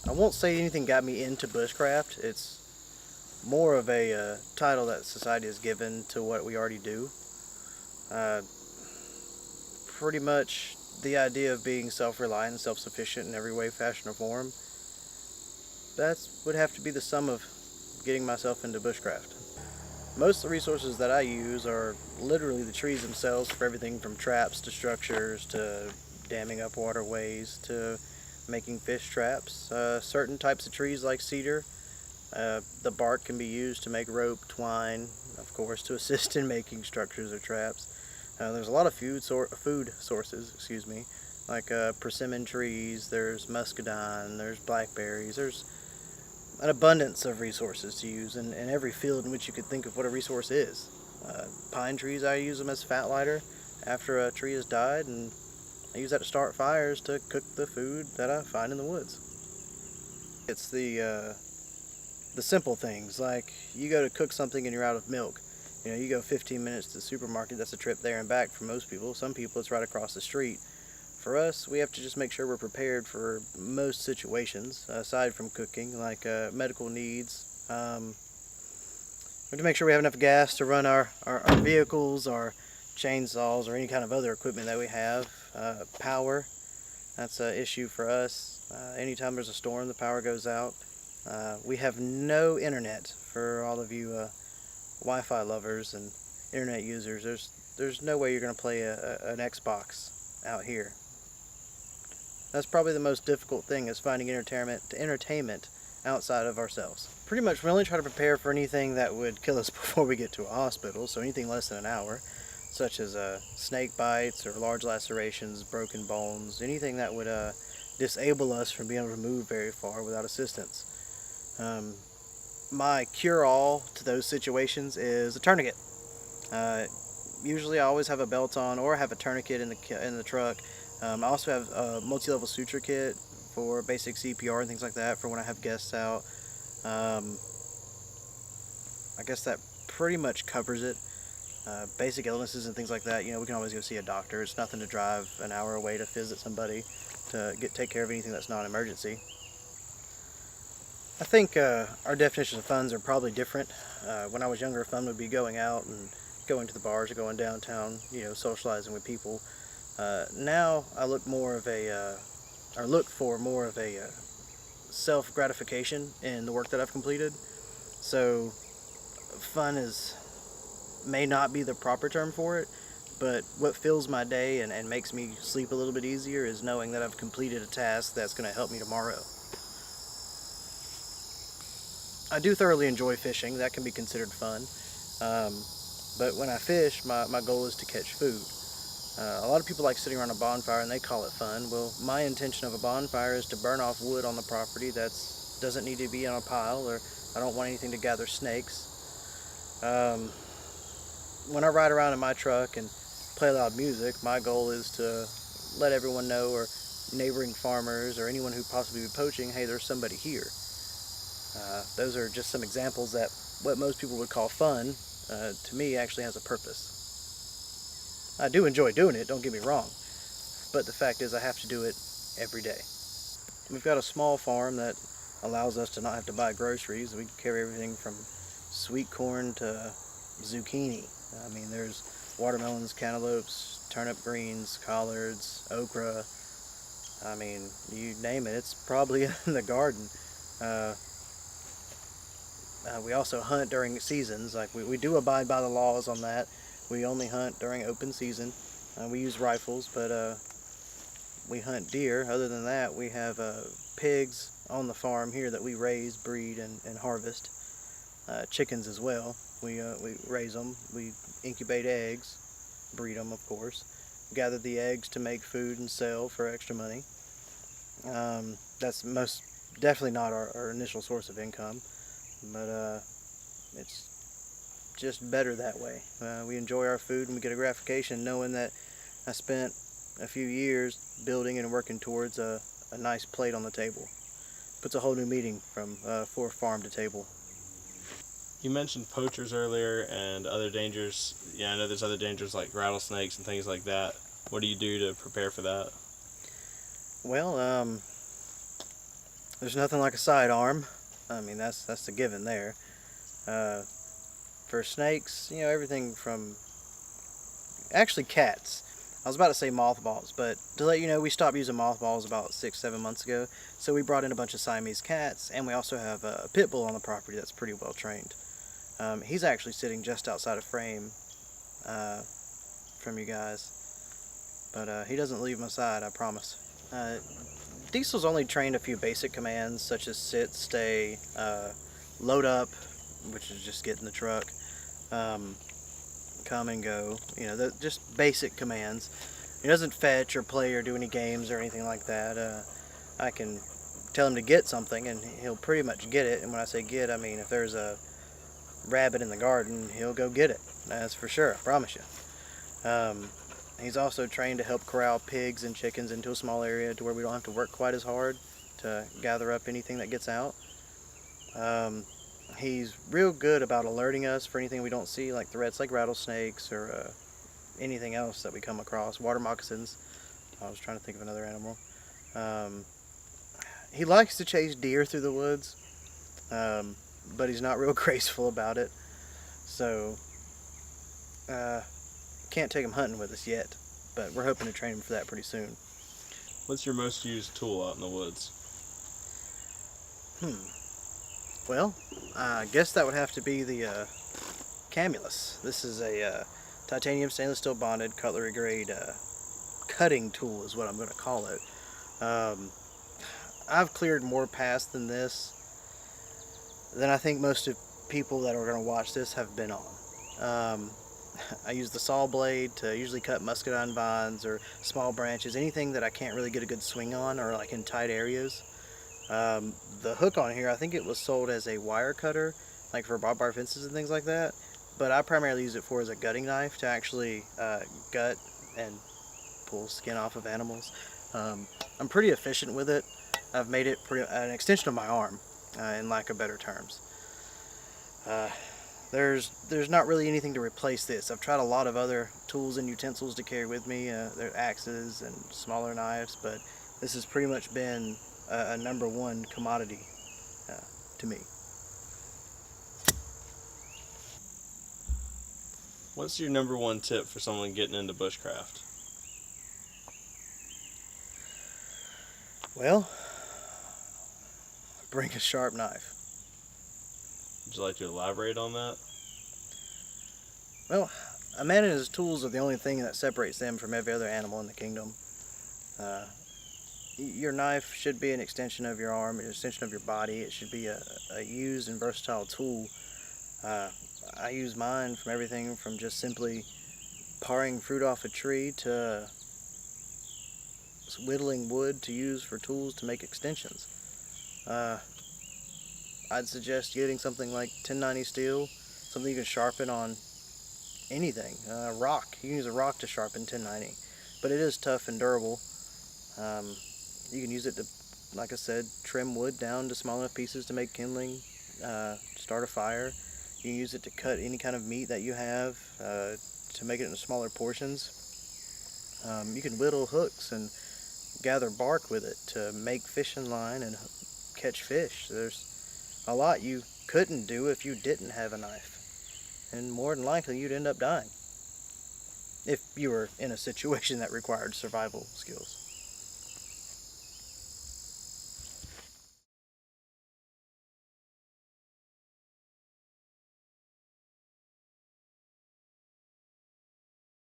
I won't say anything got me into bushcraft. It's more of a title that society has given to what we already do. Uh, Pretty much the idea of being self-reliant and self-sufficient in every way, fashion, or form. That would have to be the sum of getting myself into bushcraft. Most of the resources that I use are literally the trees themselves, for everything from traps to structures to damming up waterways to making fish traps. Certain types of trees like cedar, the bark can be used to make rope, twine, of course, to assist in making structures or traps. There's a lot of food sources, excuse me, like persimmon trees. There's muscadine. There's blackberries. There's an abundance of resources to use in every field in which you could think of what a resource is. Pine trees, I use them as fat lighter after a tree has died, and I use that to start fires to cook the food that I find in the woods. It's the simple things, like you go to cook something and you're out of milk. You know, you go 15 minutes to the supermarket, that's a trip there and back for most people. Some people it's right across the street. For us, we have to just make sure we're prepared for most situations, aside from cooking, like medical needs. We have to make sure we have enough gas to run our vehicles, our chainsaws, or any kind of other equipment that we have. Power, that's an issue for us. Anytime there's a storm, the power goes out. We have no internet for all of you Wi-Fi lovers and internet users. There's no way you're going to play an Xbox out here. That's probably the most difficult thing, is finding entertainment outside of ourselves. Pretty much we only try to prepare for anything that would kill us before we get to a hospital, so anything less than an hour, such as snake bites or large lacerations, broken bones, anything that would disable us from being able to move very far without assistance. My cure-all to those situations is a tourniquet. Usually I always have a belt on or have a tourniquet in the truck. I also have a multi-level suture kit for basic CPR and things like that for when I have guests out. I guess that pretty much covers it. Basic illnesses and things like that, we can always go see a doctor. It's nothing to drive an hour away to visit somebody to take care of anything that's not an emergency. I think our definitions of funds are probably different. When I was younger, fun would be going out and going to the bars or going downtown, socializing with people. Now I look for more of a self-gratification in the work that I've completed. So fun may not be the proper term for it, but what fills my day and makes me sleep a little bit easier is knowing that I've completed a task that's going to help me tomorrow. I do thoroughly enjoy fishing. That can be considered fun. But when I fish, my goal is to catch food. A lot of people like sitting around a bonfire and they call it fun. Well, my intention of a bonfire is to burn off wood on the property that doesn't need to be on a pile, or I don't want anything to gather snakes. When I ride around in my truck and play loud music, my goal is to let everyone know, or neighboring farmers or anyone who possibly be poaching, hey, there's somebody here. Those are just some examples that what most people would call fun, to me, actually has a purpose. I do enjoy doing it, don't get me wrong, but the fact is I have to do it every day. We've got a small farm that allows us to not have to buy groceries. We carry everything from sweet corn to zucchini. I mean, there's watermelons, cantaloupes, turnip greens, collards, okra. I mean, you name it, it's probably in the garden. We also hunt during seasons. Like we do abide by the laws on that. We only hunt during open season. We use rifles, but we hunt deer. Other than that, we have pigs on the farm here that we raise, breed, and harvest. Chickens as well. We raise them. We incubate eggs, breed them, of course. Gather the eggs to make food and sell for extra money. That's most definitely not our initial source of income, but it's just better that way. We enjoy our food and we get a gratification knowing that I spent a few years building and working towards a nice plate on the table. Puts a whole new meaning from for farm to table. You mentioned poachers earlier and other dangers. Yeah, I know there's other dangers like rattlesnakes and things like that. What do you do to prepare for that? Well, There's nothing like a sidearm. I mean, that's the given there. Uh, for snakes, everything from actually cats. I was about to say mothballs, but to let you know, we stopped using mothballs about 6, 7 months ago. So we brought in a bunch of Siamese cats, and we also have a pit bull on the property that's pretty well trained. He's actually sitting just outside of frame uh, from you guys, but he doesn't leave my side, I promise. Diesel's only trained a few basic commands such as sit, stay, load up, which is just get in the truck, um, come and go. Just basic commands. He doesn't fetch or play or do any games or anything like that. I can tell him to get something and he'll pretty much get it. And when I say get, I mean if there's a rabbit in the garden, he'll go get it. That's for sure, I promise you. He's also trained to help corral pigs and chickens into a small area to where we don't have to work quite as hard to gather up anything that gets out. He's real good about alerting us for anything we don't see, like threats like rattlesnakes or anything else that we come across. Water moccasins. I was trying to think of another animal. He likes to chase deer through the woods, but he's not real graceful about it. So, can't take him hunting with us yet, but we're hoping to train him for that pretty soon. What's your most used tool out in the woods? Well, I guess that would have to be the Camulus. This is a titanium stainless steel bonded cutlery grade cutting tool is what I'm going to call it. I've cleared more paths than this than I think most of people that are going to watch this have been on. I use the saw blade to usually cut muscadine vines or small branches, anything that I can't really get a good swing on or like in tight areas. The hook on here, I think it was sold as a wire cutter, like for barbed wire fences and things like that, but I primarily use it for as a gutting knife to actually gut and pull skin off of animals. I'm pretty efficient with it. I've made it an extension of my arm, in lack of better terms. There's not really anything to replace this. I've tried a lot of other tools and utensils to carry with me. There are axes and smaller knives, but this has pretty much been a number one commodity to me. What's your number one tip for someone getting into bushcraft? Well, bring a sharp knife. Would you like to elaborate on that? Well, a man and his tools are the only thing that separates them from every other animal in the kingdom. Your knife should be an extension of your arm, an extension of your body. It should be a used and versatile tool. I use mine from everything from just simply paring fruit off a tree to whittling wood to use for tools to make extensions. I'd suggest getting something like 1090 steel, something you can sharpen on anything. Rock. You can use a rock to sharpen 1090, but it is tough and durable. You can use it to, like I said, trim wood down to small enough pieces to make kindling, start a fire. You can use it to cut any kind of meat that you have, to make it into smaller portions. You can whittle hooks and gather bark with it to make fishing line and catch fish. There's a lot you couldn't do if you didn't have a knife, and more than likely you'd end up dying if you were in a situation that required survival skills.